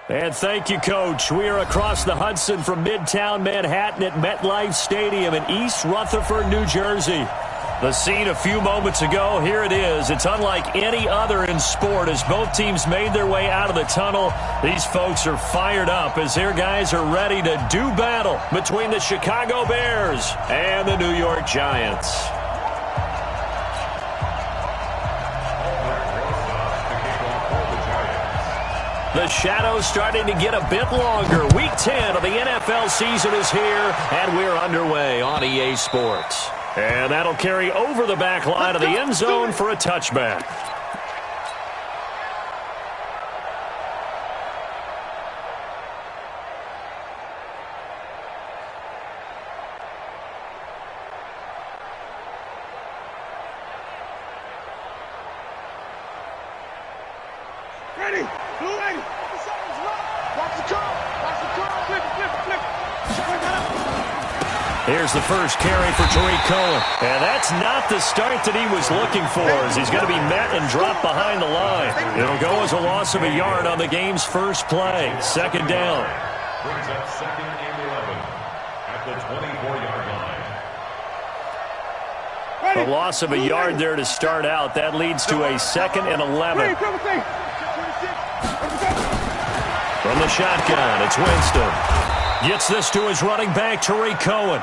And thank you, Coach. We are across the Hudson from Midtown Manhattan at MetLife Stadium in East Rutherford, New Jersey. The scene a few moments ago, here it is. It's unlike any other in sport as both teams made their way out of the tunnel. These folks are fired up as their guys are ready to do battle between the Chicago Bears and the New York Giants. The shadow's starting to get a bit longer. Week 10 of the NFL season is here, and we're underway on EA Sports. And that'll carry over the back line of the end zone for a touchback. Ready? Blue lady. Watch the curl. Watch the curl. Flip, flip, flip. Here's the first carry for Tariq Cohen. And that's not the start that he was looking for as he's going to be met and dropped behind the line. It'll go as a loss of a yard on the game's first play. Second down. Brings up second and 11 at the 24-yard line. A loss of a yard there to start out. That leads to a second and 11. From the shotgun, it's Winston. Gets this to his running back, Tariq Cohen.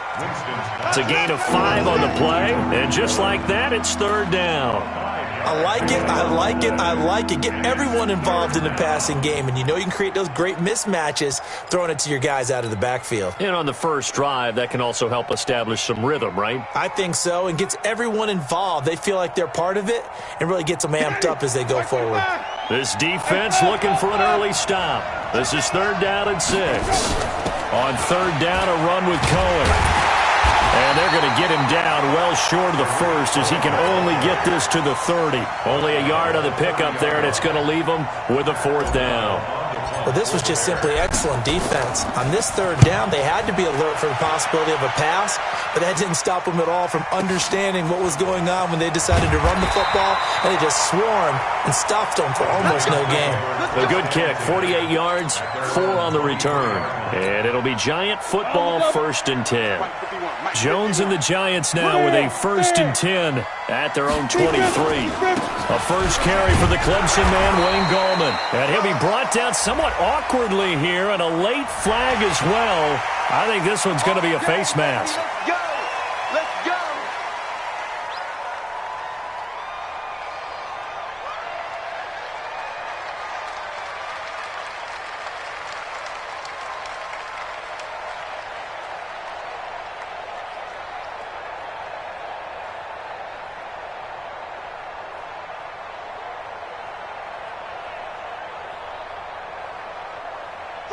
It's a gain of 5 on the play, and just like that, it's third down. I like it, I like it, I like it. Get everyone involved in the passing game, and you know you can create those great mismatches throwing it to your guys out of the backfield. And on the first drive, that can also help establish some rhythm, right? I think so, and gets everyone involved. They feel like they're part of it and really gets them amped up as they go forward. This defense looking for an early stop. This is third down and 6. On third down, a run with Cohen. And they're going to get him down well short of the first as he can only get this to the 30. Only a yard on the pickup there, and it's going to leave him with a fourth down. Well, this was just simply excellent defense. On this third down, they had to be alert for the possibility of a pass, but that didn't stop them at all from understanding what was going on when they decided to run the football, and they just swarmed and stopped them for almost no gain. A good kick, 48 yards, 4 on the return. And it'll be Giant football, first and 10. Jones and the Giants now with a first and 10 at their own 23. A first carry for the Clemson man, Wayne Gallman. And he'll be brought down somewhat awkwardly here, and a late flag as well. I think this one's going to be a face mask. Let's go. Let's go.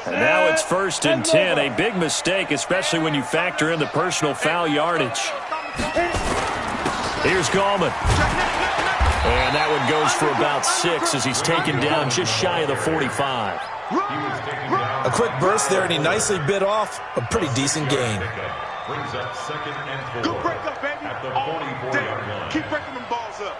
And now it's first and 10. A big mistake, especially when you factor in the personal foul yardage. Here's Gallman. And that one goes for about 6 as he's taken down just shy of the 45. A quick burst there, and he nicely bit off a pretty decent gain. Brings up second and 4 Good break up, baby. at the 44-yard line. Keep breaking them balls up.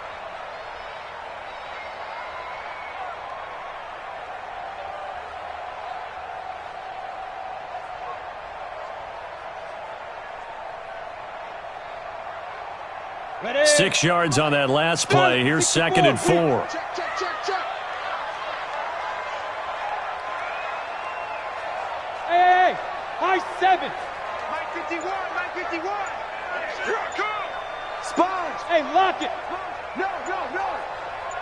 Ready? 6 yards on that last play. Here's second and 4. Check, check, check, check. Hey, high 7. Mike 51, Mike 51. Come. Sponge. Hey, lock it. No.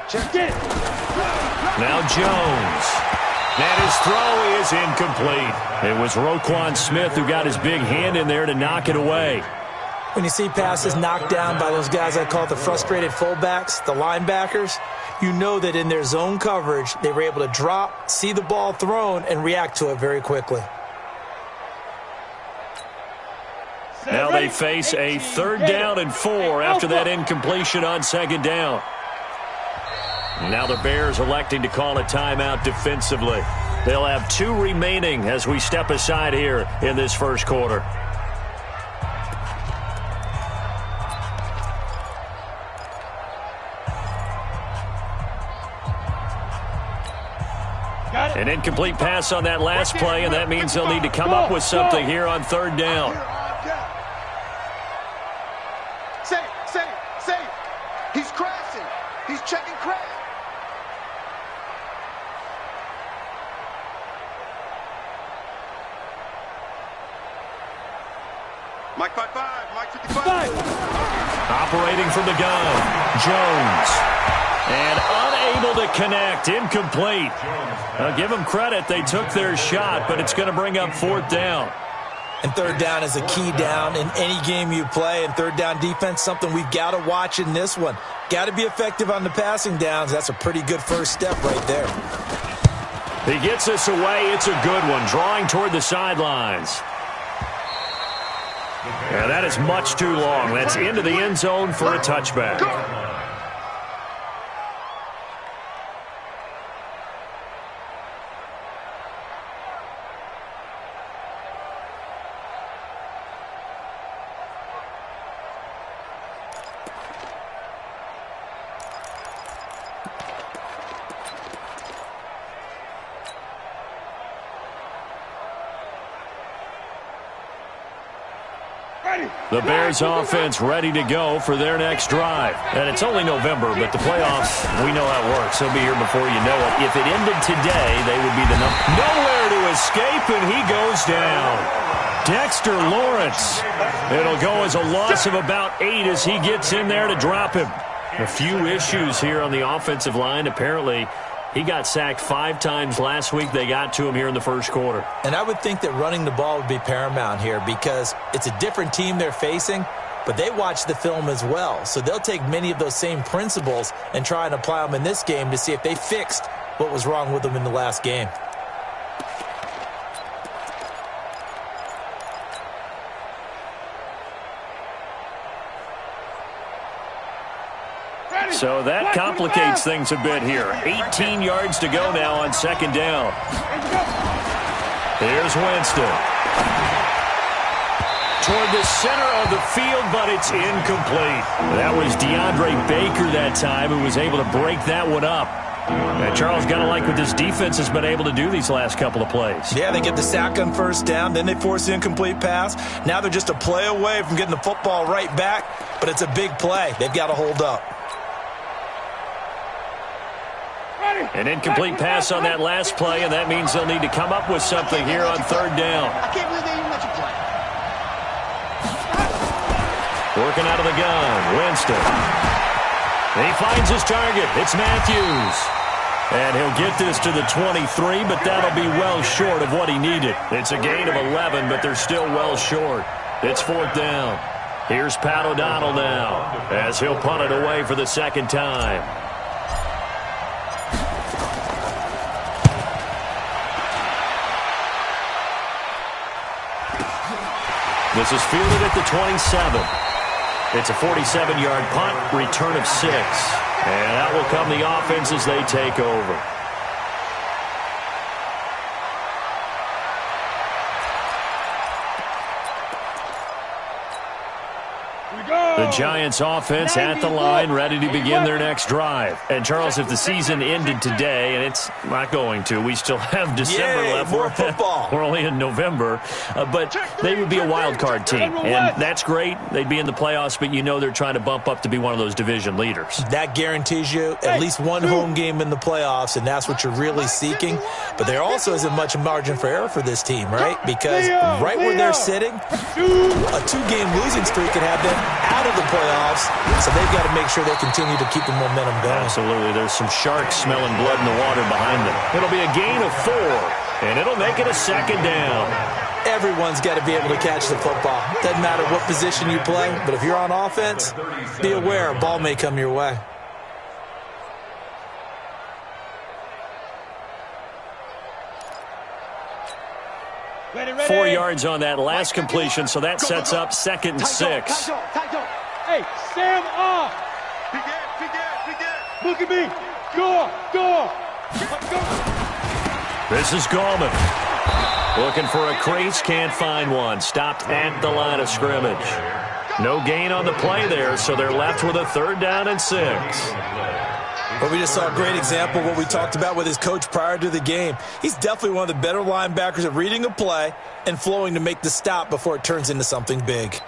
Check it. Now Jones. And his throw is incomplete. It was Roquan Smith who got his big hand in there to knock it away. When you see passes knocked down by those guys I call the frustrated fullbacks, the linebackers, you know that in their zone coverage, they were able to drop, see the ball thrown, and react to it very quickly. Now they face a third down and 4 after that incompletion on second down. Now the Bears electing to call a timeout defensively. They'll have 2 remaining as we step aside here in this first quarter. An incomplete pass on that last play, and that means they'll need to come up with something here on third down. Say, he's crashing. He's checking crash. Mike 5-5, Mike 55. Operating from the gun, Jones. And unable to connect, incomplete. Now give them credit, they took their shot, but it's going to bring up fourth down. And third down is a key down in any game you play. And third down defense, something we've got to watch in this one. Got to be effective on the passing downs. That's a pretty good first step right there. He gets this away. It's a good one, drawing toward the sidelines. Yeah, that is much too long. That's into the end zone for a touchback. The Bears offense ready to go for their next drive. And it's only November, but the playoffs, we know how it works. They'll be here before you know it. If it ended today, they would be the nowhere to escape, and he goes down. Dexter Lawrence. It'll go as a loss of about 8 as he gets in there to drop him. A few issues here on the offensive line. Apparently, he got sacked 5 times last week. They got to him here in the first quarter. And I would think that running the ball would be paramount here because it's a different team they're facing, but they watch the film as well. So they'll take many of those same principles and try and apply them in this game to see if they fixed what was wrong with them in the last game. So that complicates things a bit here. 18 yards to go now on second down. Here's Winston. Toward the center of the field, but it's incomplete. That was DeAndre Baker that time who was able to break that one up. And Charles, got to like what this defense has been able to do these last couple of plays. Yeah, they get the sack on first down, then they force the incomplete pass. Now they're just a play away from getting the football right back, but it's a big play. They've got to hold up. An incomplete pass on that last play, and that means they'll need to come up with something here on third down. I can't believe they even let you play. Working out of the gun, Winston. And he finds his target. It's Matthews. And he'll get this to the 23, but that'll be well short of what he needed. It's a gain of 11, but they're still well short. It's fourth down. Here's Pat O'Donnell now as he'll punt it away for the second time. This is fielded at the 27. It's a 47-yard punt, return of 6. And out will come the offense as they take over. The Giants offense at the line, ready to begin their next drive. And, Charles, if the season ended today, and it's not going to, we still have December left. More football. We're only in November. But they would be a wild card team. And that's great. They'd be in the playoffs, but you know they're trying to bump up to be one of those division leaders. That guarantees you at least one home game in the playoffs, and that's what you're really seeking. But there also isn't much margin for error for this team, right? Because right where they're sitting, a 2-game losing streak could have them out of the playoffs, so they've got to make sure they continue to keep the momentum going. Absolutely. There's some sharks smelling blood in the water behind them. It'll be a gain of 4, and it'll make it a second down. Everyone's got to be able to catch the football. Doesn't matter what position you play, but if you're on offense, be aware a ball may come your way. Ready. 4 yards on that last completion, so that sets up 2nd and 6. Hey, Sam off. Look at me. Door. This is Gallman. Looking for a crease, can't find one. Stopped at the line of scrimmage. No gain on the play there, so they're left with a 3rd down and 6. Well, we just saw a great example of what we talked about with his coach prior to the game. He's definitely one of the better linebackers at reading a play and flowing to make the stop before it turns into something big.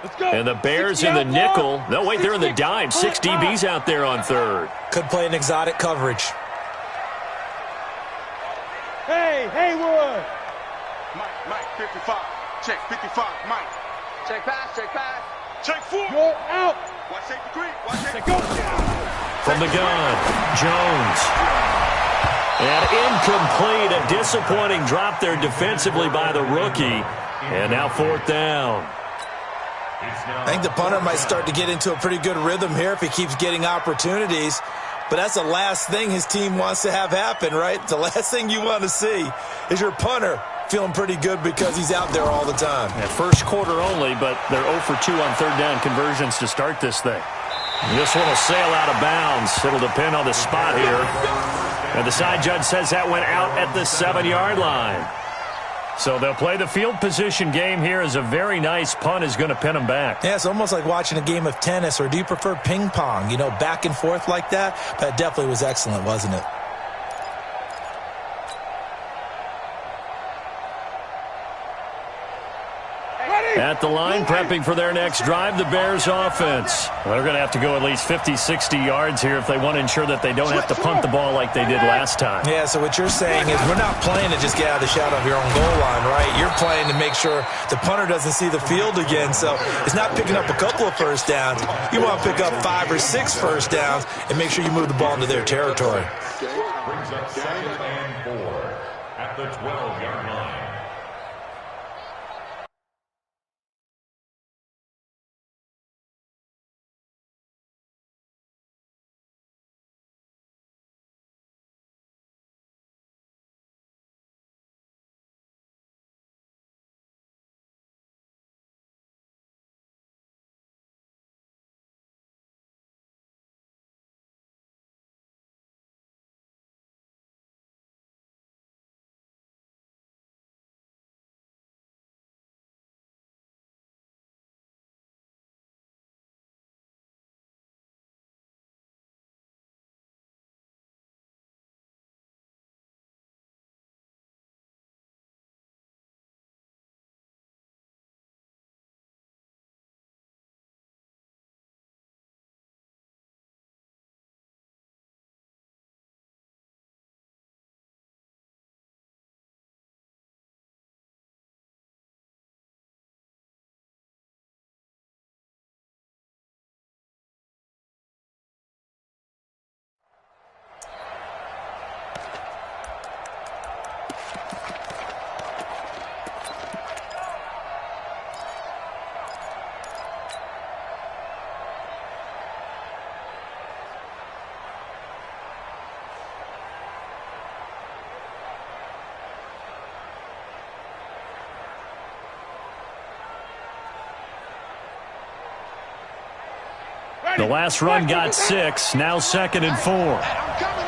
Let's go. And the Bears in the nickel. No, wait, they're in the dime. 6 DBs out there on third. Could play an exotic coverage. Hey, Haywood. Mike, 55. Check, 55, Mike. Check pass, check pass. Check 4. Go out. Watch safety green. Watch safety Go. From the gun, Jones. And incomplete. A disappointing drop there defensively by the rookie. And now 4th down. I think the punter might start to get into a pretty good rhythm here if he keeps getting opportunities. But that's the last thing his team wants to have happen, right? The last thing you want to see is your punter feeling pretty good because he's out there all the time. Yeah, first quarter only, but they're 0 for 2 on 3rd down conversions to start this thing. This one will sail out of bounds. It'll depend on the spot here. And the side judge says that went out at the 7-yard line. So they'll play the field position game here as a very nice punt is going to pin them back. Yeah, it's almost like watching a game of tennis, or do you prefer ping pong? You know, back and forth like that? That definitely was excellent, wasn't it? At the line, prepping for their next drive, the Bears offense. Well, they're going to have to go at least 50, 60 yards here if they want to ensure that they don't have to punt the ball like they did last time. Yeah, so what you're saying is we're not playing to just get out of the shadow of your own goal line, right? You're playing to make sure the punter doesn't see the field again. So it's not picking up a couple of first downs. You want to pick up 5 or 6 first downs and make sure you move the ball into their territory. Brings up 2nd and 4 at the 12-yard line. The last run got 6, now 2nd and 4. I'm coming.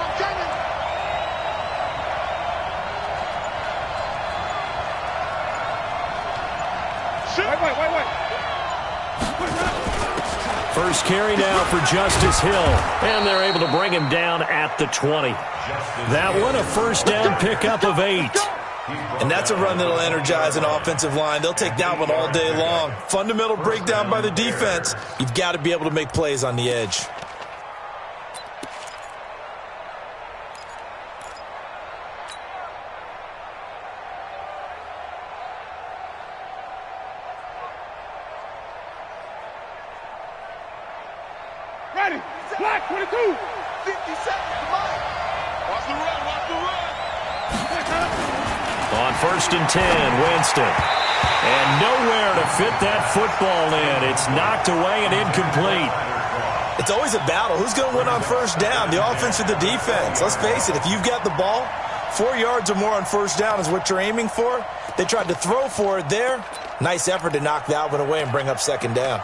Wait. First carry now for Justice Hill. And they're able to bring him down at the 20. That one a first down pickup of 8. And that's a run that'll energize an offensive line. They'll take that one all day long. Fundamental breakdown by the defense. You've got to be able to make plays on the edge. Ready. Black 22. 50 seconds, Mike. Watch the run. On 1st and 10, Winston. And nowhere to fit that football in. It's knocked away and incomplete. It's always a battle. Who's going to win on first down, the offense or the defense? Let's face it, if you've got the ball, 4 yards or more on first down is what you're aiming for. They tried to throw for it there. Nice effort to knock that one away and bring up 2nd down.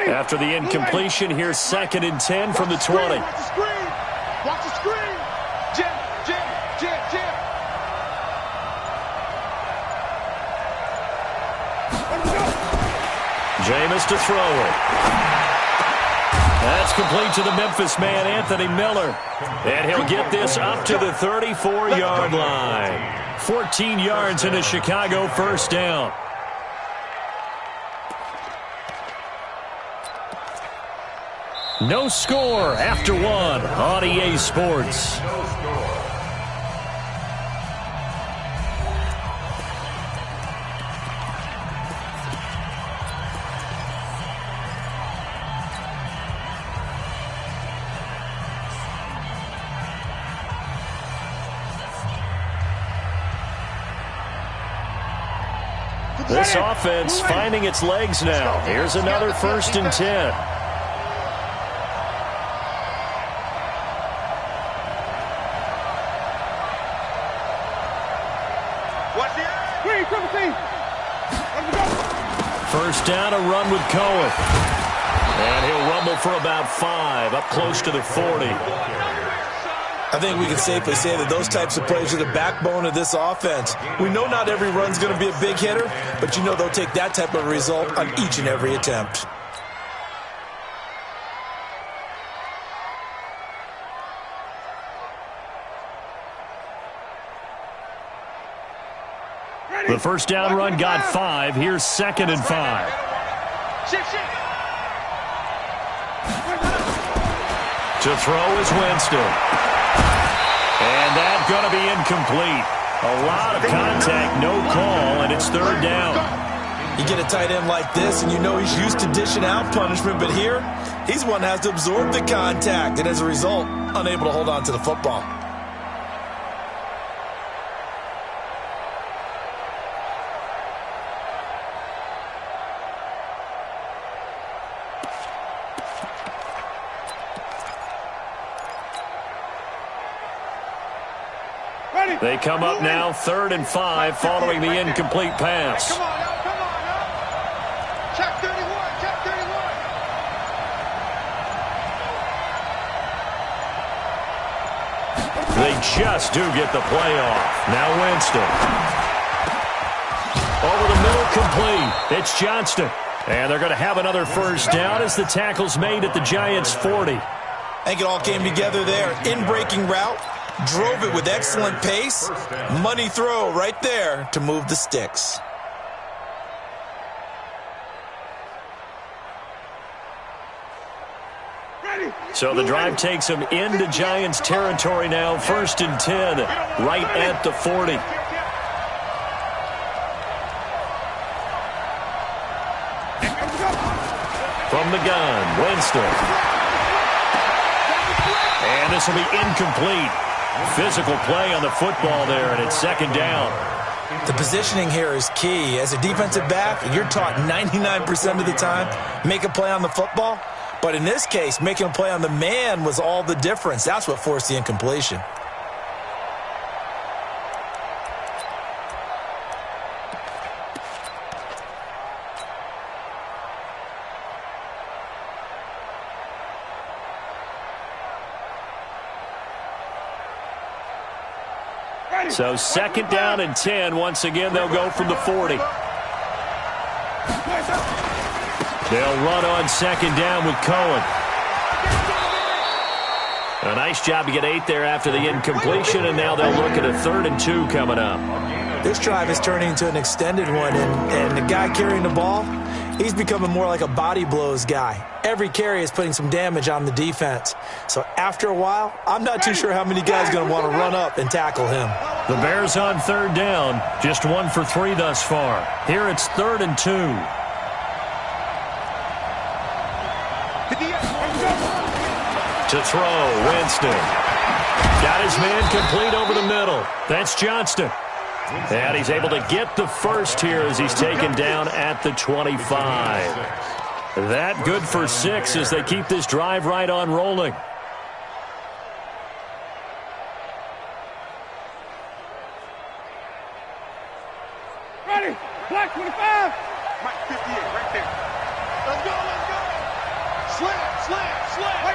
After the incompletion, here's 2nd and 10 from the 20. Watch the screen. Jam, jam, jam, jam. Jameis to throw it. That's complete to the Memphis man, Anthony Miller. And he'll get this up to the 34-yard line. 14 yards in a Chicago first down. No score after one on EA Sports. This offense finding its legs now. Here's another 1st and 10. First down, a run with Cohen. And he'll rumble for about 5, up close to the 40. I think we can safely say that those types of plays are the backbone of this offense. We know not every run's going to be a big hitter, but you know they'll take that type of result on each and every attempt. The first down run got 5. Here's 2nd and 5. To throw is Winston. And that's going to be incomplete. A lot of contact, no call, and it's 3rd down. You get a tight end like this, and you know he's used to dishing out punishment, but here, he's one that has to absorb the contact, and as a result, unable to hold on to the football. They come up now 3rd and 5 following the incomplete pass. Come on now, come on now. Check 31, check 31. They just do get the play off. Now Winston. Over the middle, complete. It's Johnston. And they're going to have another first down as the tackle's made at the Giants' 40. I think it all came together there. In-breaking route. Drove it with excellent pace. Money throw right there to move the sticks. So the drive takes them into Giants territory now. 1st and 10, right at the 40. From the gun, Winston. And this will be incomplete. Physical play on the football there, and it's 2nd down. The positioning here is key. As a defensive back, you're taught 99% of the time, make a play on the football. But in this case, making a play on the man was all the difference. That's what forced the incompletion. So 2nd down and 10. Once again, they'll go from the 40. They'll run on 2nd down with Cohen. A nice job to get 8 there after the incompletion, and now they'll look at a 3rd and 2 coming up. This drive is turning into an extended one, and the guy carrying the ball, he's becoming more like a body blows guy. Every carry is putting some damage on the defense. So after a while, I'm not too sure how many guys are going to want to run up and tackle him. The Bears on 3rd down, just 1 for 3 thus far. Here it's 3rd and 2. To throw, Winston. Got his man complete over the middle. That's Johnston. And he's able to get the first here as he's taken down at the 25. That good for 6 as they keep this drive right on rolling. Ready, black 25. Mike 58, right there. Let's go, let's go. Slam, slam, slam. Wait.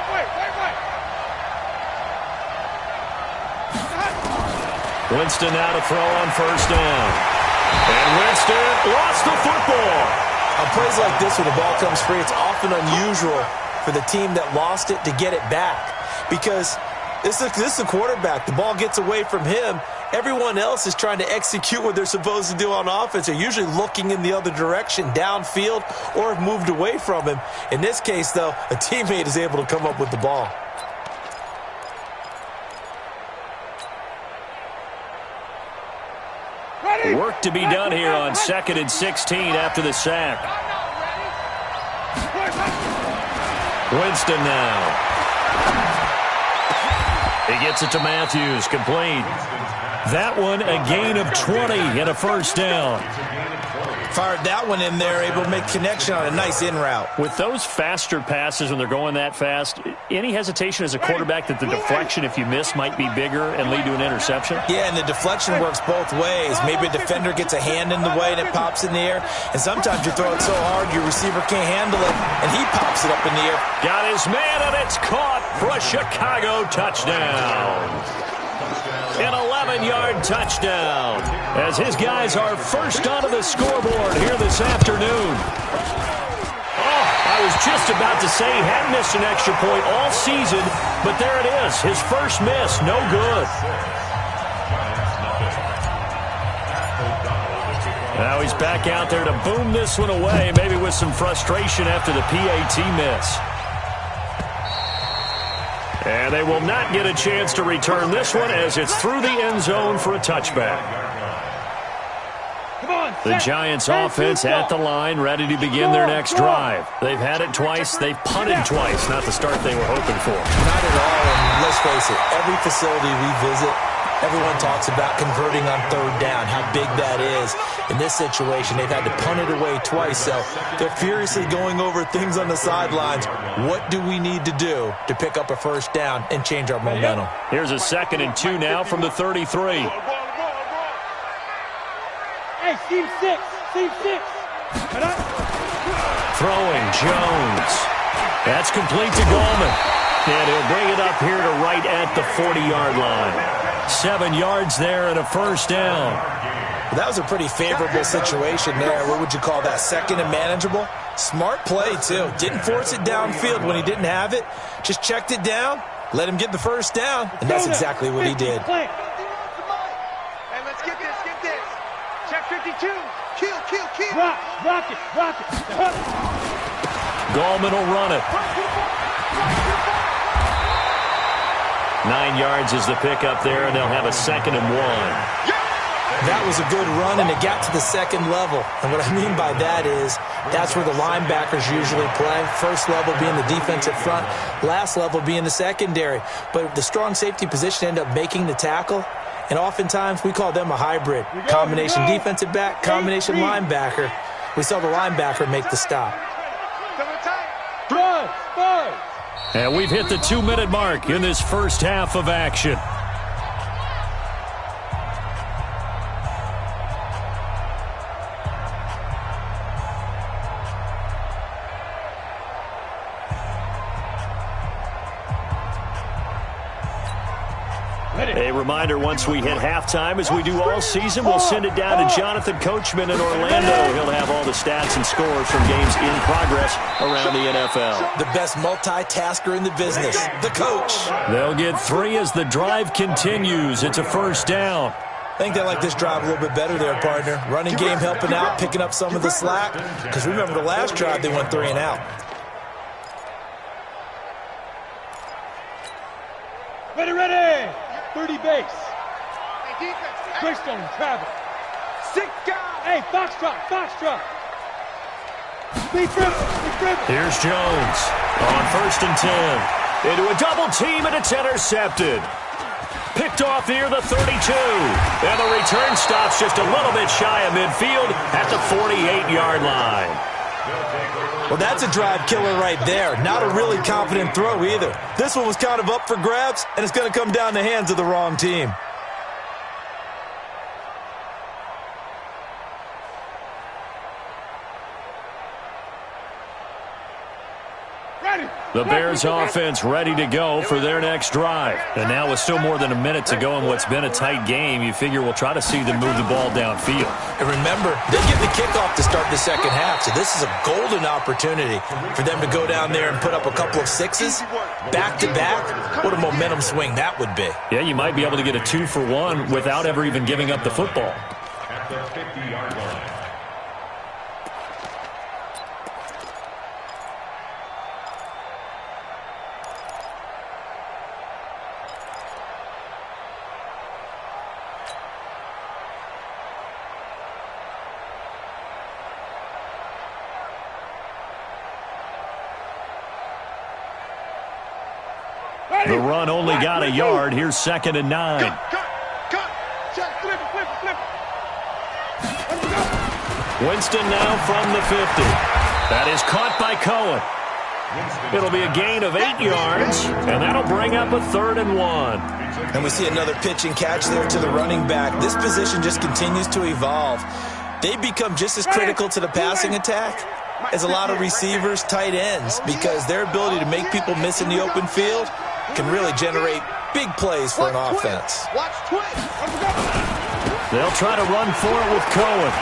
Winston now to throw on first down. And Winston lost the football. On plays like this, when the ball comes free, it's often unusual for the team that lost it to get it back. Because this is a quarterback. The ball gets away from him. Everyone else is trying to execute what they're supposed to do on offense. They're usually looking in the other direction, downfield, or have moved away from him. In this case, though, a teammate is able to come up with the ball. Work to be done here on 2nd and 16 after the sack. Winston now. He gets it to Matthews, complete. That one a gain of 20 and a first down. Fired that one in there, able to make connection on a nice in route. With those faster passes when they're going that fast, any hesitation as a quarterback that the deflection, if you miss, might be bigger and lead to an interception? Yeah, and the deflection works both ways. Maybe a defender gets a hand in the way and it pops in the air. And sometimes you throw it so hard your receiver can't handle it, and he pops it up in the air. Got his man, and it's caught for a Chicago touchdown. An 11-yard touchdown as his guys are first onto the scoreboard here this afternoon. Oh, I was just about to say he hadn't missed an extra point all season, but there it is, his first miss, no good. Now he's back out there to boom this one away, maybe with some frustration after the PAT miss. And they will not get a chance to return this one as it's through the end zone for a touchback. The Giants offense at the line, ready to begin their next drive. They've had it twice. They've punted twice. Not the start they were hoping for. Not at all, and let's face it, every facility we visit, everyone talks about converting on third down, how big that is. In this situation, they've had to punt it away twice, so they're furiously going over things on the sidelines. What do we need to do to pick up a first down and change our momentum? Here's a 2nd and 2 now from the 33. Hey, Steve 6. Steve 6. Throwing Jones. That's complete to Gallman. And he'll bring it up here to right at the 40-yard line. 7 yards there and a first down. Well, that was a pretty favorable situation there. What would you call that? 2nd and manageable? Smart play, too. Didn't force it downfield when he didn't have it. Just checked it down, let him get the first down, and that's exactly what he did. Hey, let's get this, get this. Check 52. Kill. Rock it. Gallman will run it. 9 yards is the pickup there, and they'll have a 2nd and 1. That was a good run, and it got to the second level. And what I mean by that is that's where the linebackers usually play. First level being the defensive front, last level being the secondary. But the strong safety position ended up making the tackle, and oftentimes we call them a hybrid. Combination defensive back, combination linebacker. We saw the linebacker make the stop. And we've hit the 2-minute mark in this first half of action. A reminder, once we hit halftime, as we do all season, we'll send it down to Jonathan Coachman in Orlando. He'll have all the stats and scores from games in progress around the NFL. The best multitasker in the business, the coach. They'll get 3 as the drive continues. It's a first down. I think they like this drive a little bit better there, partner. Running game helping out, picking up some of the slack. Because remember, the last drive, they went 3 and out. Ready. 30 base. Quickstone, travel. 6 guys. Hey, Foxtrot. Speed driven. Here's Jones on 1st and 10. Into a double team, and it's intercepted. Picked off near the 32. And the return stops just a little bit shy of midfield at the 48-yard line. Well, that's a drive killer right there. Not a really confident throw either. This one was kind of up for grabs, and it's going to come down the hands of the wrong team. The Bears offense ready to go for their next drive. And now with still more than a minute to go in what's been a tight game, you figure we'll try to see them move the ball downfield. And remember, they get the kickoff to start the second half, so this is a golden opportunity for them to go down there and put up a couple of sixes back-to-back. What a momentum swing that would be. Yeah, you might be able to get a 2-for-1 without ever even giving up the football. At the 50-yard line. The run only got a yard. Here's 2nd and 9. Check, flip, flip. Winston now from the 50. That is caught by Cohen. It'll be a gain of 8 yards, and that'll bring up a 3rd and 1. And we see another pitch and catch there to the running back. This position just continues to evolve. They become just as critical to the passing attack as a lot of receivers, tight ends, because their ability to make people miss in the open field can really generate big plays for an offense. They'll try to run for it with Cohen.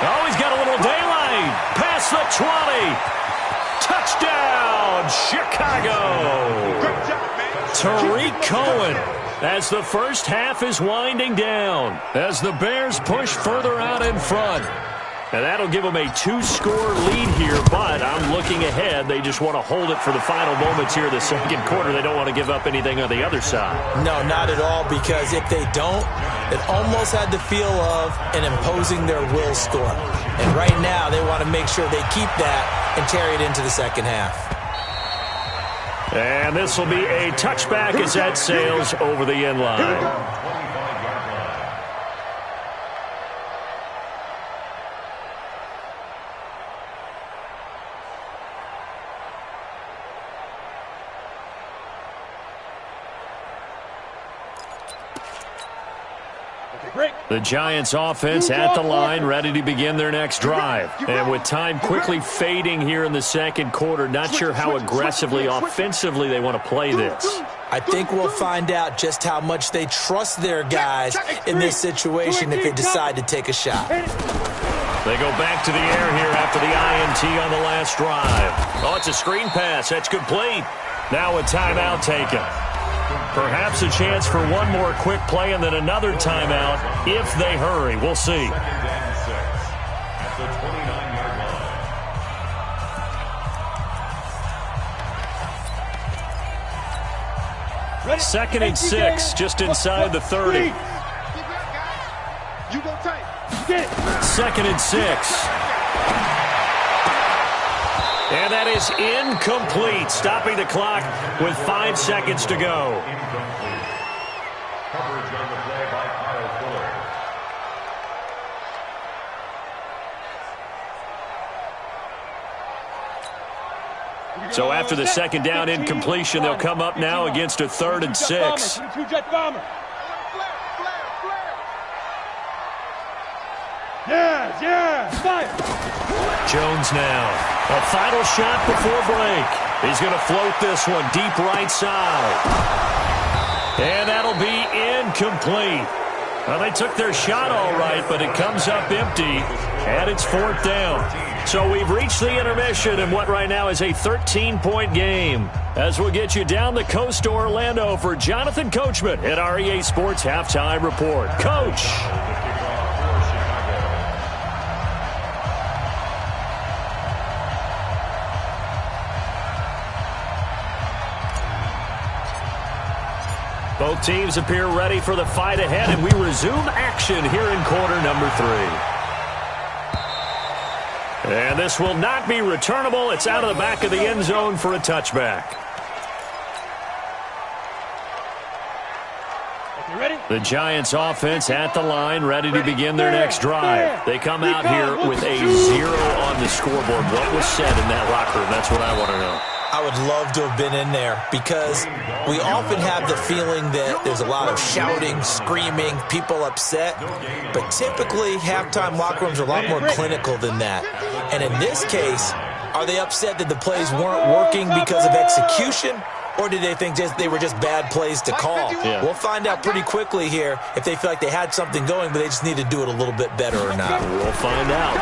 Oh, he's got a little daylight. Past the 20. Touchdown, Chicago. Tariq Cohen as the first half is winding down, as the Bears push further out in front. And that'll give them a 2-score lead here, but I'm looking ahead. They just want to hold it for the final moments here in the second quarter. They don't want to give up anything on the other side. No, not at all, because if they don't, it almost had the feel of an imposing their will score. And right now, they want to make sure they keep that and carry it into the second half. And this will be a touchback as that sails over the end line. The Giants offense at the line, ready to begin their next drive. And with time quickly fading here in the second quarter, not sure how aggressively, offensively they want to play this. I think we'll find out just how much they trust their guys in this situation if they decide to take a shot. They go back to the air here after the INT on the last drive. Oh, it's a screen pass. That's complete. Now a timeout taken. Perhaps a chance for one more quick play and then another timeout if they hurry. We'll see. 2nd and 6 at the 29-yard line. 2nd and 6, just inside the 30. You go tight. 2nd and 6. And that is incomplete, stopping the clock with 5 seconds to go. Incomplete. Coverage on the play by Kyle Fuller. So after the second down incompletion, they'll come up now against a 3rd and 6. Fire. Jones now. A final shot before break. He's going to float this one deep right side. And that'll be incomplete. Well, they took their shot all right, but it comes up empty, and it's 4th down. So we've reached the intermission in what right now is a 13-point game. As we'll get you down the coast to Orlando for Jonathan Coachman at our EA Sports Halftime Report. Coach. Both teams appear ready for the fight ahead, and we resume action here in quarter number 3. And this will not be returnable. It's out of the back of the end zone for a touchback. The Giants offense at the line, ready to begin their next drive. They come out here with a 0 on the scoreboard. What was said in that locker room? That's what I want to know. I would love to have been in there because we often have the feeling that there's a lot of shouting, screaming, people upset. But typically, halftime locker rooms are a lot more clinical than that. And in this case, Are they upset that the plays weren't working because of execution? Or did they think they were just bad plays to call? Yeah. We'll find out pretty quickly here if they feel like they had something going, but they just need to do it a little bit better or not. We'll find out.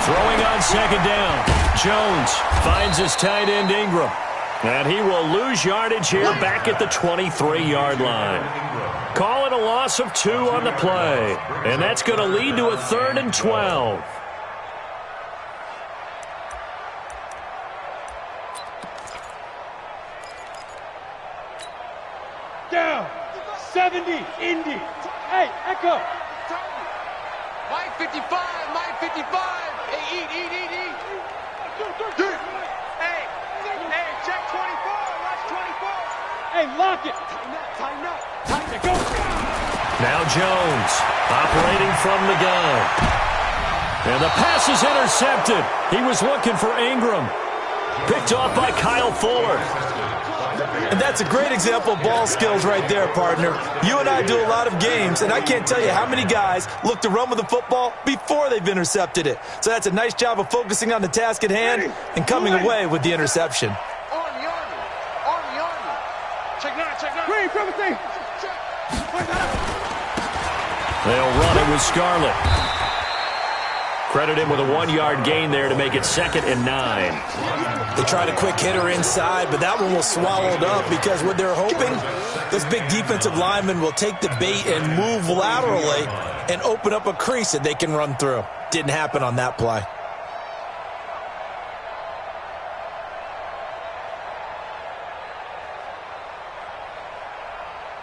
Throwing on second down. Jones finds his tight end Ingram. And he will lose yardage here back at the 23-yard line. Call it a loss of 2 on the play. And that's going to lead to a 3rd and 12. Down. 70. Indy. Hey, Echo. Mike 55. Mike 55. Hey, eat. Hey, check 24. Watch 24. Hey, lock it. Tighten up. Time to go. Now Jones operating from the gun. And the pass is intercepted. He was looking for Ingram. Picked off by Kyle Fuller. And that's a great example of ball skills right there, partner. You and I do a lot of games, and I can't tell you how many guys look to run with the football before they've intercepted it. So that's a nice job of focusing on the task at hand and coming away with the interception. Army. Check 9. Green, from the thing. They'll run it with Scarlett. Credit him with a 1-yard gain there to make it 2nd and 9. They tried a quick hitter inside, but that one was swallowed up because what they're hoping, those big defensive linemen will take the bait and move laterally and open up a crease that they can run through. Didn't happen on that play.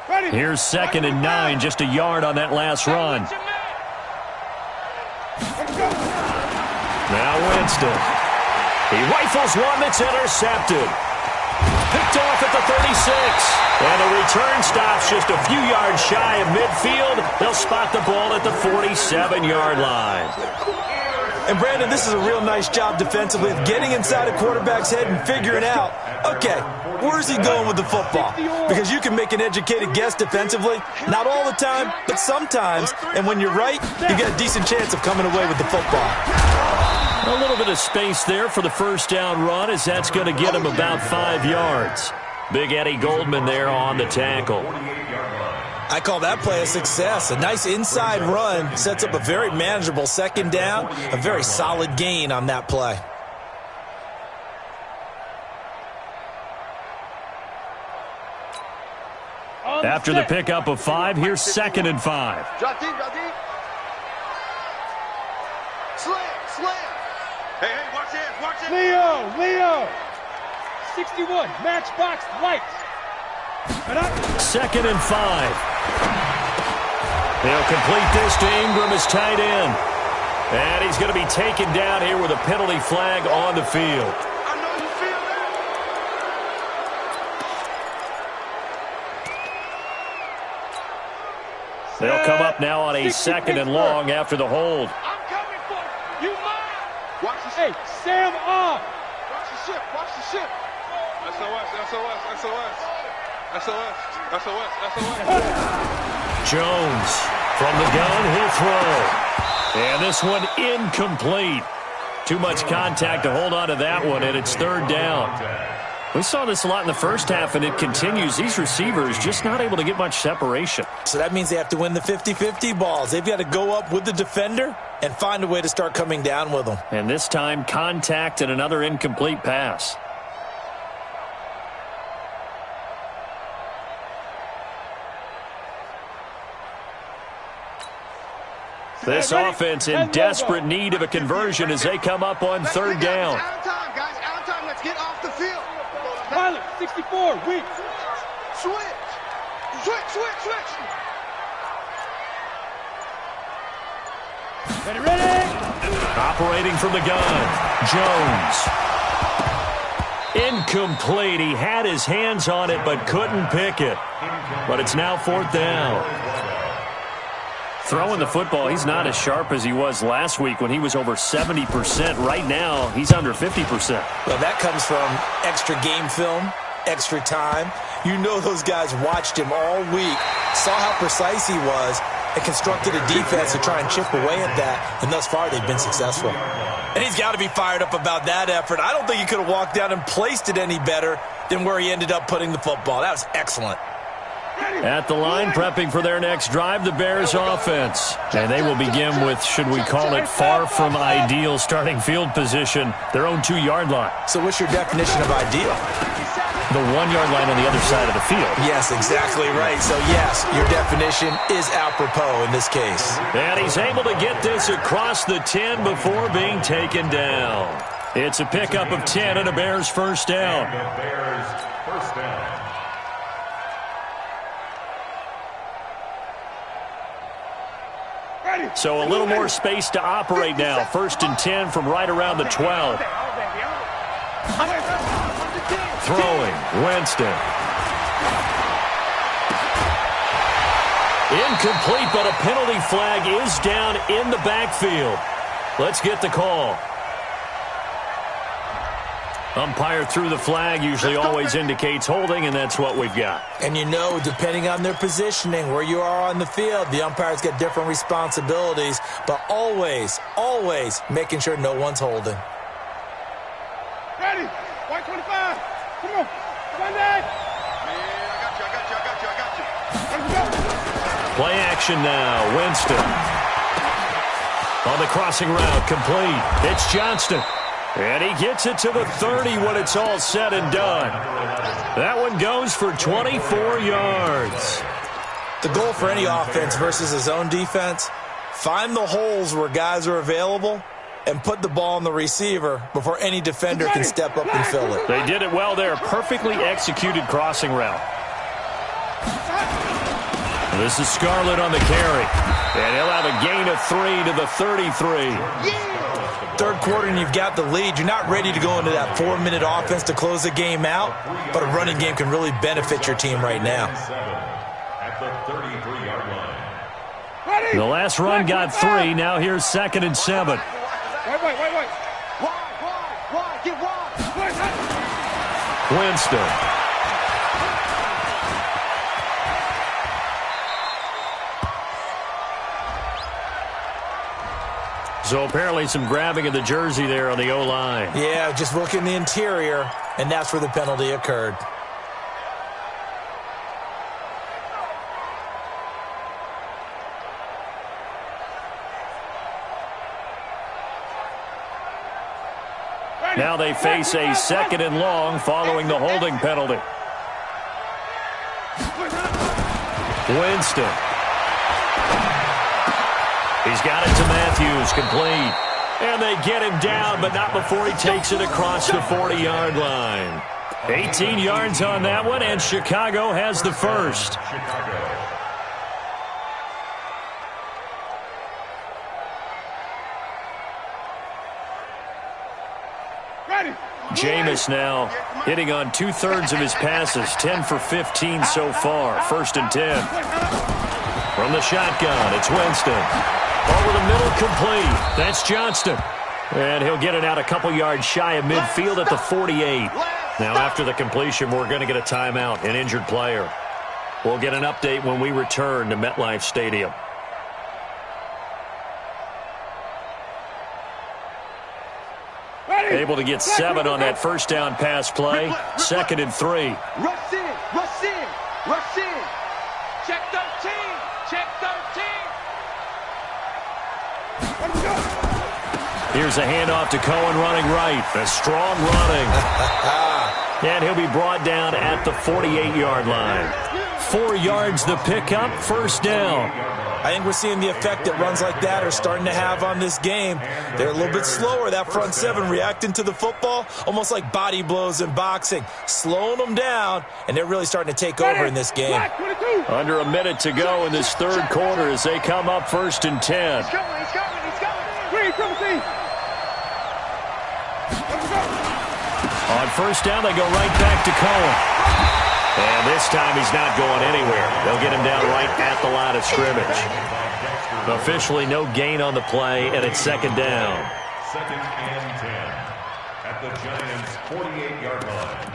Ready. Here's 2nd and 9, just a yard on that last run. Now Winston. He rifles one that's intercepted. Picked off at the 36. And the return stops just a few yards shy of midfield. They'll spot the ball at the 47-yard line. And Brandon, this is a real nice job defensively of getting inside a quarterback's head and figuring out, okay, where's he going with the football? Because you can make an educated guess defensively, not all the time, but sometimes. And when you're right, you get a decent chance of coming away with the football. A little bit of space there for the first down run, as that's going to get him about 5 yards. Big Eddie Goldman there on the tackle. I call that play a success. A nice inside run sets up a very manageable 2nd down, a very solid gain on that play. After the pickup of 5, here's 2nd and 5. Drop deep. Slam. Hey, watch it. Leo. 61. Matchbox lights. 2nd and 5. They'll complete this to Ingram as tight end. And he's going to be taken down here with a penalty flag on the field. I know you feel that. They'll come up now on a 2nd and long after the hold. I'm coming for you. You mine. Watch the Hey, Sam off. Watch the ship. SOS. Jones from the gun, he'll throw. And this one incomplete. Too much contact to hold on to that one, and it's 3rd down. We saw this a lot in the first half, and it continues. These receivers just not able to get much separation. So that means they have to win the 50-50 balls. They've got to go up with the defender and find a way to start coming down with them. And this time, contact and another incomplete pass. This offense in desperate need of a conversion as they come up on 3rd down. Out of time, guys. Out of time. Let's get off the field. Pilot, 64. Weak. Switch. Ready. Operating from the gun, Jones. Incomplete. He had his hands on it but couldn't pick it. But it's now 4th down. Throwing the football, he's not as sharp as he was last week when he was over 70%. Right now, he's under 50%. Well, that comes from extra game film, extra time. You know those guys watched him all week, saw how precise he was, and constructed a defense to try and chip away at that, and thus far they've been successful. And he's got to be fired up about that effort. I don't think he could have walked down and placed it any better than where he ended up putting the football. That was excellent. At the line, prepping for their next drive, the Bears offense. And they will begin with, should we call it, far from ideal starting field position, their own 2-yard line. So what's your definition of ideal? The 1-yard line on the other side of the field. Yes, exactly right. So, yes, your definition is apropos in this case. And he's able to get this across the 10 before being taken down. It's a pickup of 10 and a Bears first down. The Bears first down. So a little more space to operate now. First and 10 from right around the 12. Throwing, Winston. Incomplete, but a penalty flag is down in the backfield. Let's get the call. Umpire threw the flag, usually always indicates holding, and that's what we've got. And you know, depending on their positioning, where you are on the field, the umpires get different responsibilities, but always, always making sure no one's holding. Ready? White 25. Come on. Come on, Dad. Play action now. Winston. On the crossing route, complete. It's Johnston. And he gets it to the 30 when it's all said and done. That one goes for 24 yards. The goal for any offense versus his own defense, find the holes where guys are available and put the ball on the receiver before any defender can step up and fill it. They did it well there. Perfectly executed crossing route. This is Scarlett on the carry. And he'll have a gain of 3 to the 33. Third quarter and you've got the lead. You're not ready to go into that 4-minute offense to close the game out, but a running game can really benefit your team right now. At the 33-yard line. The last run got 3. Now here's 2nd and 7. Wait. Get wide. Winston. So apparently some grabbing of the jersey there on the O-line. Yeah, just look in the interior, and that's where the penalty occurred. Now they face a 2nd and long following the holding penalty. Winston. He's got it to Matthews, complete. And they get him down, but not before he takes it across the 40-yard line. 18 yards on that one, and Chicago has the first. Jameis now hitting on 2/3 of his passes, 10 for 15 so far. 1st and 10. From the shotgun, it's Winston. Over the middle, complete. That's Johnston. And he'll get it out a couple yards shy of midfield at the 48. Now, after the completion, we're going to get a timeout, an injured player. We'll get an update when we return to MetLife Stadium. Able to get 7 on that first down pass play. 2nd and 3. Rush in. Check 13. Here's a handoff to Cohen running right. A strong running. And he'll be brought down at the 48-yard line. 4 yards the pickup, first down. I think we're seeing the effect that runs like that are starting to have on this game. They're a little bit slower, that front 7, reacting to the football, almost like body blows in boxing, slowing them down, and they're really starting to take over in this game. Under a minute to go in this third quarter as they come up 1st and 10. He's coming. On first down, they go right back to Cohen. And this time he's not going anywhere. They'll get him down right at the line of scrimmage. Officially no gain on the play, and it's 2nd down. 2nd and 10 at the Giants' 48-yard line.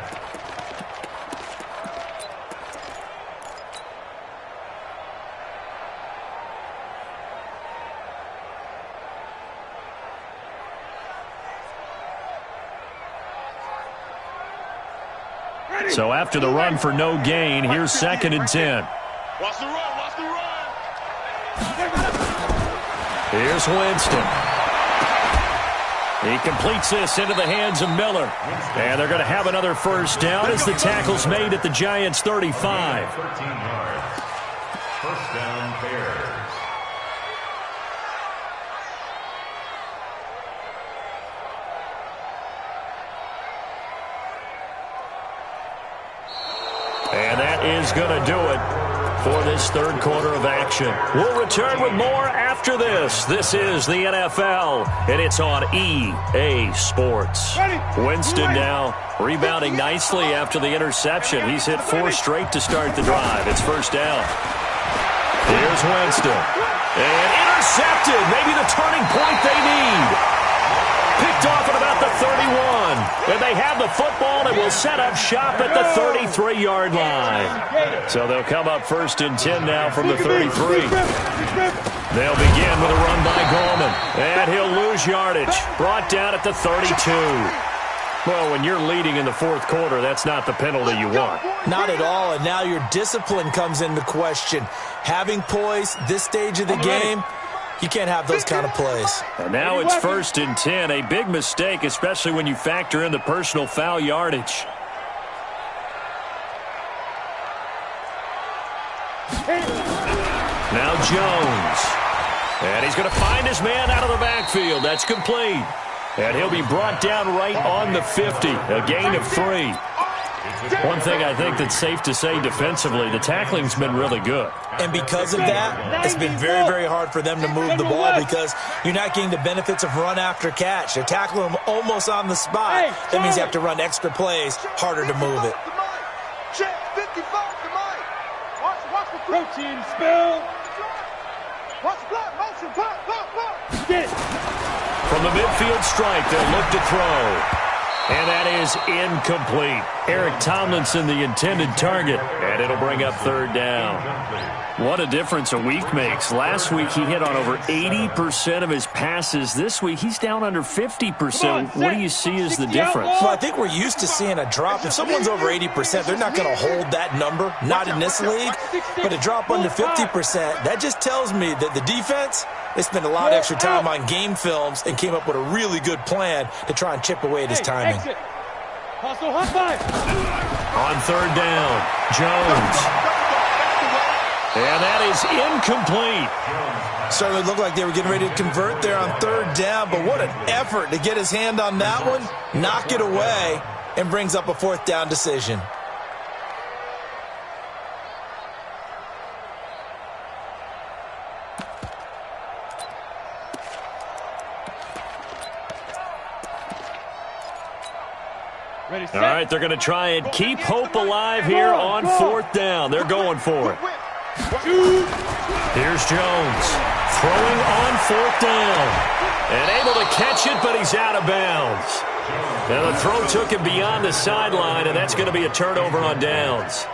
So after the run for no gain, here's 2nd and 10. Watch the run, watch the run. Here's Winston. He completes this into the hands of Miller. And they're going to have another first down as the tackle's made at the Giants' 35. 13 yards. First down, Bears. And that is going to do it for this third quarter of action. We'll return with more after this. This is the NFL, and it's on EA Sports. Winston now rebounding nicely after the interception. He's hit 4 straight to start the drive. It's first down. Here's Winston. And intercepted. Maybe the turning point they need. Picked off at about the 31. And they have the football and will set up shop at the 33-yard line. So they'll come up 1st and 10 now from the 33. They'll begin with a run by Goldman. And he'll lose yardage. Brought down at the 32. Well, when you're leading in the 4th quarter, that's not the penalty you want. Not at all, and now your discipline comes into question. Having poise this stage of the game, you can't have those kind of plays. And now it's 1st and 10. A big mistake, especially when you factor in the personal foul yardage. Now Jones. And he's going to find his man out of the backfield. That's complete. And he'll be brought down right on the 50. A gain of 3. One thing I think that's safe to say defensively, the tackling's been really good. And because of that, it's been very, very hard for them to move the ball because you're not getting the benefits of run after catch. They're tackling them almost on the spot. That means you have to run extra plays, harder to move it. Check 55 to Mike. Watch the Protein spill. Watch the block, motion, block. Get. From the midfield stripe, they'll look to throw. And that is incomplete. Eric Tomlinson, the intended target. And it'll bring up 3rd down. What a difference a week makes. Last week, he hit on over 80% of his passes. This week, he's down under 50%. What do you see as the difference? Well, I think we're used to seeing a drop. If someone's over 80%, they're not going to hold that number. Not in this league. But a drop under 50%, that just tells me that the defense, they spent a lot of extra time on game films and came up with a really good plan to try and chip away at his timing. Hustle, hot five. On 3rd down, Jones. And that is incomplete. Certainly looked like they were getting ready to convert there on 3rd down, but what an effort to get his hand on that one, knock it away, and brings up a 4th down decision. All right, they're going to try and keep hope alive here on 4th down. They're going for it. Here's Jones throwing on 4th down. And able to catch it, but he's out of bounds. Now the throw took him beyond the sideline, and that's going to be a turnover on downs.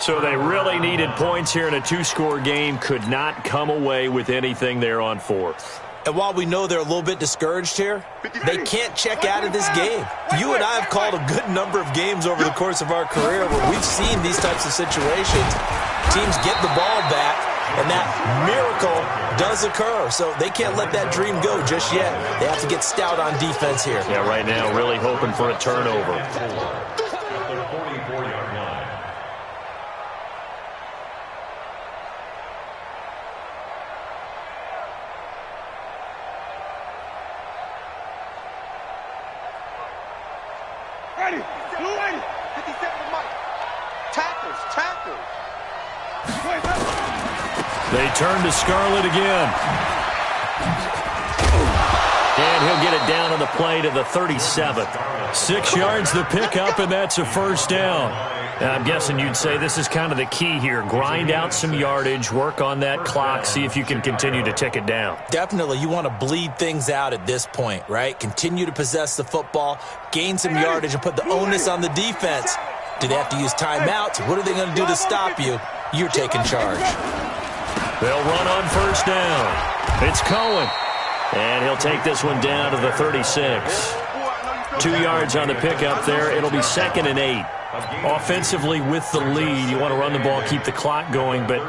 So they really needed points here in a 2-score game. Could not come away with anything there on 4th. And while we know they're a little bit discouraged here, they can't check out of this game. You and I have called a good number of games over the course of our career where we've seen these types of situations. Teams get the ball back, and that miracle does occur. So they can't let that dream go just yet. They have to get stout on defense here. Yeah, right now really hoping for a turnover. Ready. Blue 80. 57 to Mike. Tackles. They turn to Scarlett again. And he'll get it down on the play to the 37. 6 yards the pickup, and that's a 1st down. And I'm guessing you'd say this is kind of the key here. Grind out some yardage, work on that clock, see if you can continue to tick it down. Definitely, you want to bleed things out at this point, right? Continue to possess the football, gain some yardage, and put the onus on the defense. Do they have to use timeouts? What are they going to do to stop you? You're taking charge. They'll run on 1st down. It's Cohen. And he'll take this one down to the 36. 2 yards on the pickup there. It'll be 2nd and 8. Offensively with the lead, you want to run the ball, keep the clock going, but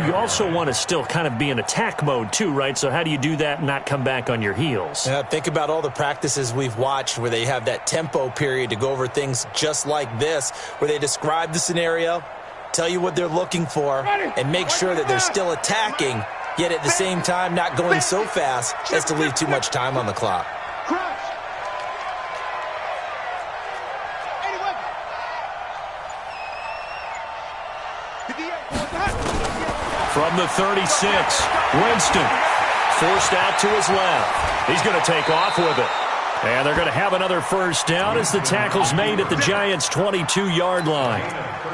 you also want to still kind of be in attack mode too, right? So how do you do that and not come back on your heels? Think about all the practices we've watched where they have that tempo period to go over things just like this, where they describe the scenario, tell you what they're looking for, and make sure that they're still attacking, yet at the same time not going so fast as to leave too much time on the clock. From the 36, Winston forced out to his left. He's going to take off with it. And they're going to have another first down as the tackle's made at the Giants' 22-yard line.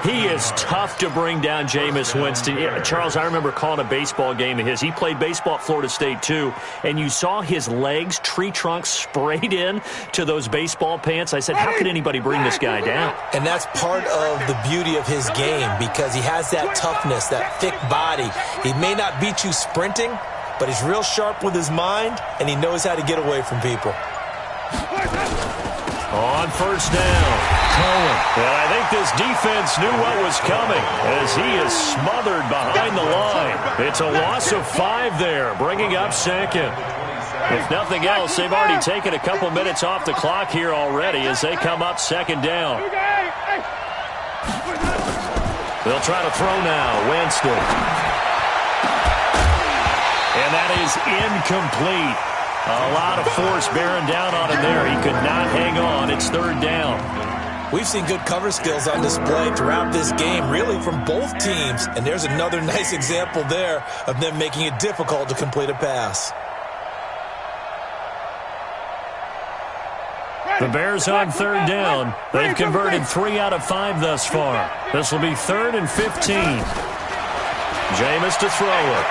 He is tough to bring down, Jameis Winston. Yeah, Charles, I remember calling a baseball game of his. He played baseball at Florida State, too, and you saw his legs, tree trunks sprayed in to those baseball pants. I said, how could anybody bring this guy down? And that's part of the beauty of his game because he has that toughness, that thick body. He may not beat you sprinting, but he's real sharp with his mind, and he knows how to get away from people. On first down, Cohen. And I think this defense knew what was coming as he is smothered behind the line. It's a loss of 5 there, bringing up second. If nothing else, they've already taken a couple minutes off the clock here already as they come up second down. They'll try to throw now, Winston. And that is incomplete. A lot of force bearing down on him there. He could not hang on. It's third down. We've seen good cover skills on display throughout this game, really from both teams. And there's another nice example there of them making it difficult to complete a pass. The Bears on third down. They've converted 3 out of 5 thus far. This will be 3rd and 15. Jameis to throw it.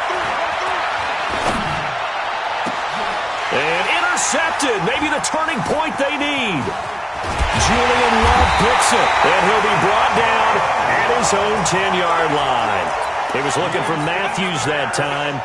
And intercepted. Maybe the turning point they need. Julian Love picks it. And he'll be brought down at his own 10-yard line. He was looking for Matthews that time.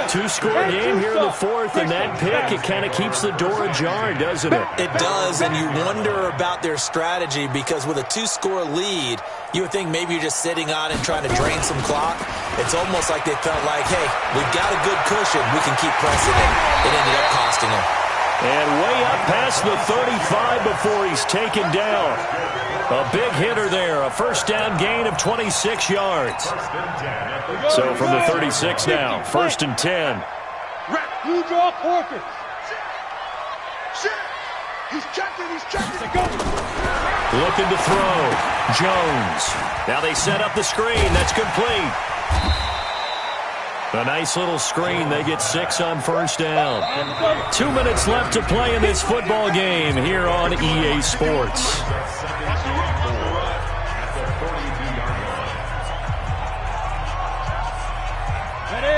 2-score game here in the 4th, and that pick, it kind of keeps the door ajar, doesn't it? It does, and you wonder about their strategy because with a 2-score lead, you would think maybe you're just sitting on it trying to drain some clock. It's almost like they felt like, hey, we've got a good cushion. We can keep pressing it. It ended up costing them. And way up past the 35 before he's taken down. A big hitter there, a first down gain of 26 yards. So from the 36 now, 1st and 10. You draw quarters. He's checking. Looking to throw. Jones. Now they set up the screen. That's complete. A nice little screen. They get 6 on first down. 2 minutes left to play in this football game here on EA Sports.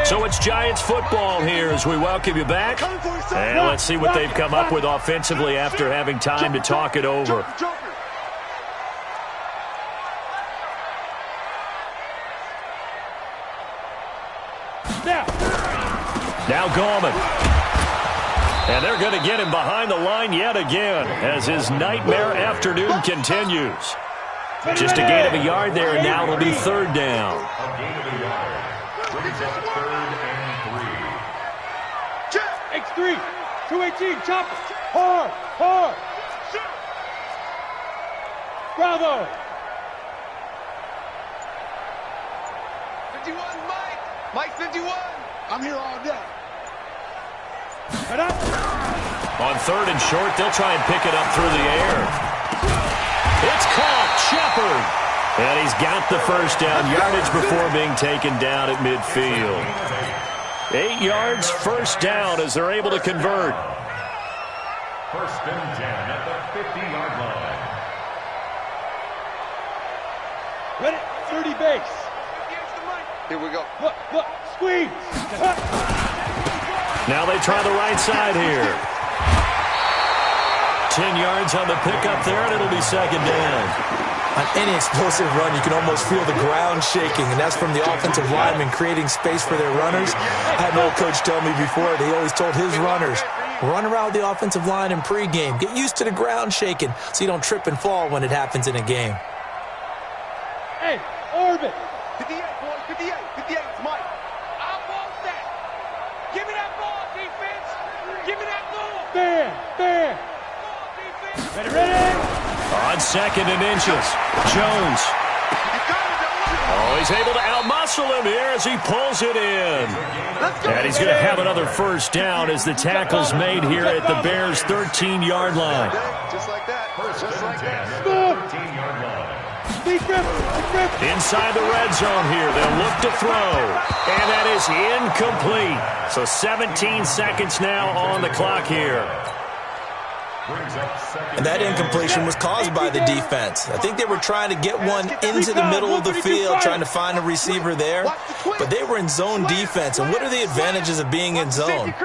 So it's Giants football here as we welcome you back. And let's see what they've come up with offensively after having time to talk it over. Now Gallman. And they're going to get him behind the line yet again as his nightmare afternoon continues. Just a gain of a yard there, and now it'll be 3rd down. A gain of a yard. Brings up 3rd and 3. X3, 218, chop it. Hard. Bravo. 51, Mike 51. I'm here all day. On 3rd and short, they'll try and pick it up through the air. It's caught. Shepard. And he's got the first down yardage before being taken down at midfield. 8 yards, first down as they're able to convert. 1st and 10 at the 50-yard line. Ready? 30 base. Here we go. Look. Squeeze. Now they try the right side here. 10 yards on the pickup there, and it'll be 2nd down. On any explosive run, you can almost feel the ground shaking, and that's from the offensive linemen creating space for their runners. I had an old coach tell me before that he always told his runners, Run around the offensive line in pregame. Get used to the ground shaking so you don't trip and fall when it happens in a game. Hey, orbit. 58, boys, 58, 58, it's Mike. I want that. Give me that ball, defense. Give me that ball. Fair. Ball, defense. Ready. On 2nd and inches, Jones. Oh, he's able to outmuscle him here as he pulls it in. And he's going to have another first down as the tackle's made here at the Bears' 13-yard line. Just like that. Just like that. 13-yard line. Inside the red zone here, they'll look to throw. And that is incomplete. So 17 seconds now on the clock here. And that incompletion was caused by the defense. I think they were trying to get one into the middle of the field, trying to find a receiver there. But they were in zone defense. And what are the advantages of being in zone?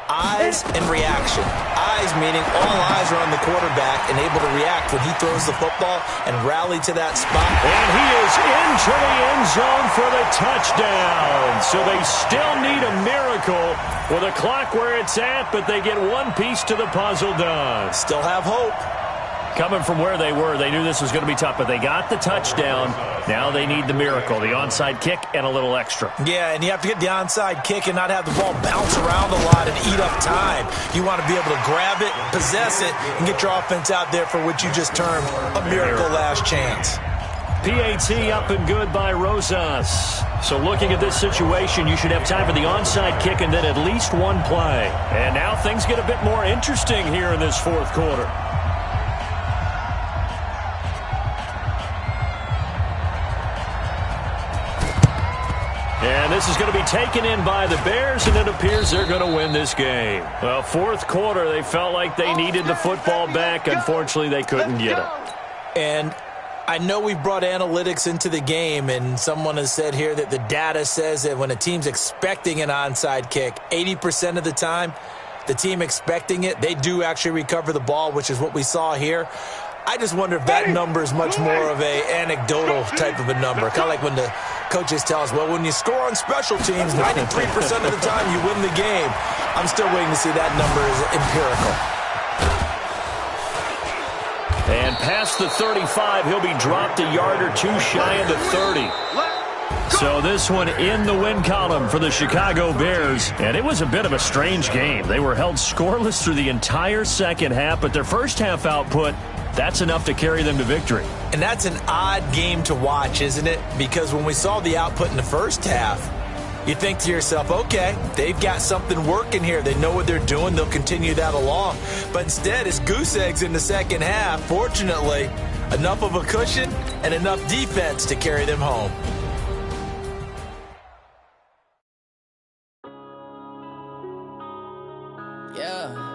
Eyes and reaction. Eyes meaning all eyes are on the quarterback and able to react when he throws the football and rally to that spot. And he is into the end zone for the touchdown. So they still need a miracle with a clock where it's at, but they get one piece to the puzzle done. Still have hope. Coming from where they were, they knew this was going to be tough, but they got the touchdown. Now they need the miracle, the onside kick and a little extra. Yeah, and you have to get the onside kick and not have the ball bounce around a lot and eat up time. You want to be able to grab it, possess it, and get your offense out there for what you just termed a miracle last chance. PAT up and good by Rosas. So looking at this situation, you should have time for the onside kick and then at least one play. And now things get a bit more interesting here in this fourth quarter. And this is going to be taken in by the Bears, and it appears they're going to win this game. Well, fourth quarter, they felt like they needed the football back. Unfortunately, they couldn't get it. And I know we've brought analytics into the game, and someone has said here that the data says that when a team's expecting an onside kick, 80% of the time, the team expecting it, they do actually recover the ball, which is what we saw here. I just wonder if that number is much more of a anecdotal type of a number. Kind of like when the coaches tell us, well, when you score on special teams, 93% of the time you win the game. I'm still waiting to see that number is empirical. And past the 35, he'll be dropped a yard or two shy of the 30. So this one in the win column for the Chicago Bears. And it was a bit of a strange game. They were held scoreless through the entire second half, but their first half output, that's enough to carry them to victory. And that's an odd game to watch, isn't it? Because when we saw the output in the first half, you think to yourself, okay, they've got something working here. They know what they're doing. They'll continue that along. But instead, it's goose eggs in the second half. Fortunately, enough of a cushion and enough defense to carry them home. Yeah.